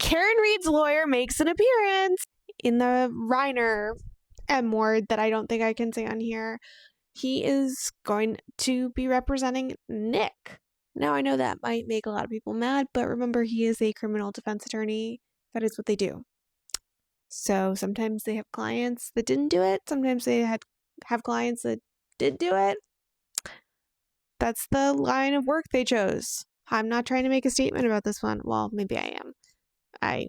Karen Reed's lawyer makes an appearance in the Reiner M word that I don't think I can say on here. He is going to be representing Nick. Now, I know that might make a lot of people mad, but remember, he is a criminal defense attorney. That is what they do. So sometimes they have clients that didn't do it. Sometimes they have clients that did do it. That's the line of work they chose. I'm not trying to make a statement about this one. Well, maybe I am. I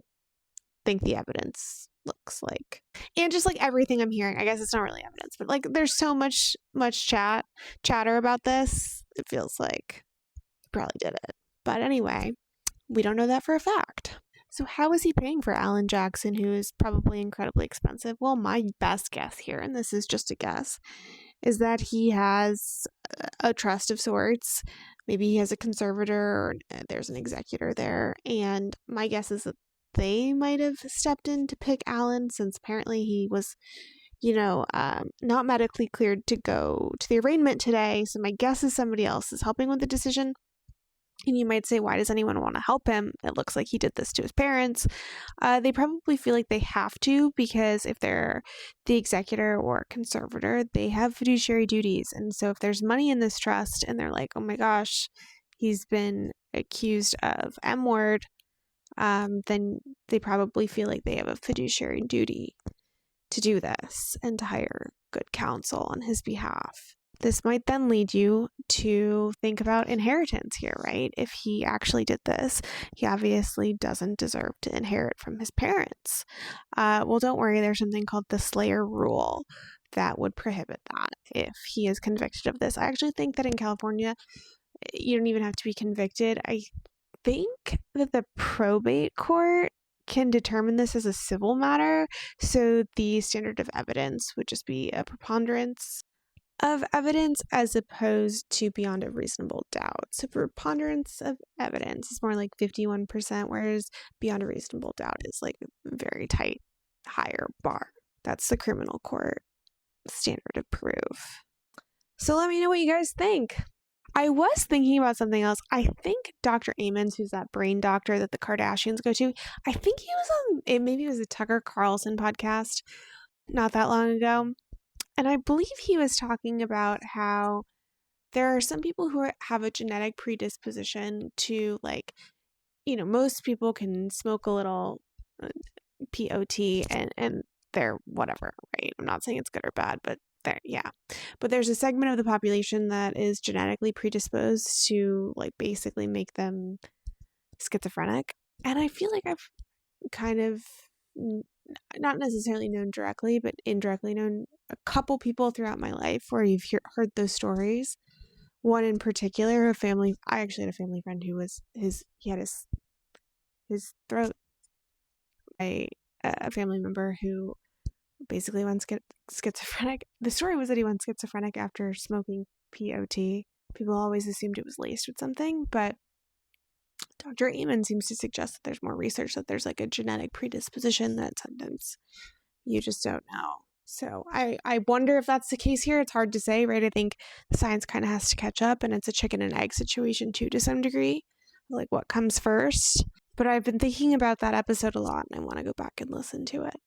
think the evidence looks like, and just like everything I'm hearing, I guess it's not really evidence, but like there's so much chatter about this. It feels like he probably did it. But anyway, we don't know that for a fact. So how is he paying for Alan Jackson, who is probably incredibly expensive? Well, my best guess here, and this is just a guess, is that he has a trust of sorts. Maybe he has a conservator, or there's an executor there. And my guess is that they might have stepped in to pick Alan, since apparently he was, not medically cleared to go to the arraignment today. So my guess is somebody else is helping with the decision. And you might say, why does anyone want to help him? It looks like he did this to his parents. They probably feel like they have to, because if they're the executor or conservator, they have fiduciary duties. And so if there's money in this trust and they're like, oh my gosh, he's been accused of M word, then they probably feel like they have a fiduciary duty to do this and to hire good counsel on his behalf. This might then lead you to think about inheritance here, right? If he actually did this, he obviously doesn't deserve to inherit from his parents. Well, don't worry, there's something called the Slayer Rule that would prohibit that if he is convicted of this. I actually think that in California, you don't even have to be convicted. I think that the probate court can determine this as a civil matter, so the standard of evidence would just be a preponderance of evidence as opposed to beyond a reasonable doubt. So preponderance of evidence is more like 51%, whereas beyond a reasonable doubt is like a very tight, higher bar. That's the criminal court standard of proof. So let me know what you guys think. I was thinking about something else. I think Dr. Ammons, who's that brain doctor that the Kardashians go to, I think he was on, maybe it was a Tucker Carlson podcast not that long ago. And I believe he was talking about how there are some people who have a genetic predisposition to, like, most people can smoke a little POT and they're whatever, right? I'm not saying it's good or bad, but but there's a segment of the population that is genetically predisposed to, like, basically make them schizophrenic. And I feel like I've kind of not necessarily known directly, but indirectly known a couple people throughout my life where you've heard those stories. One in particular, I actually had a family friend who was he had his throat. A family member who basically went schizophrenic. The story was that he went schizophrenic after smoking POT. People always assumed it was laced with something, but Dr. Ammon seems to suggest that there's more research, that there's like a genetic predisposition that sometimes you just don't know. So I wonder if that's the case here. It's hard to say, right? I think the science kind of has to catch up, and it's a chicken and egg situation too, to some degree. Like, what comes first? But I've been thinking about that episode a lot, and I want to go back and listen to it.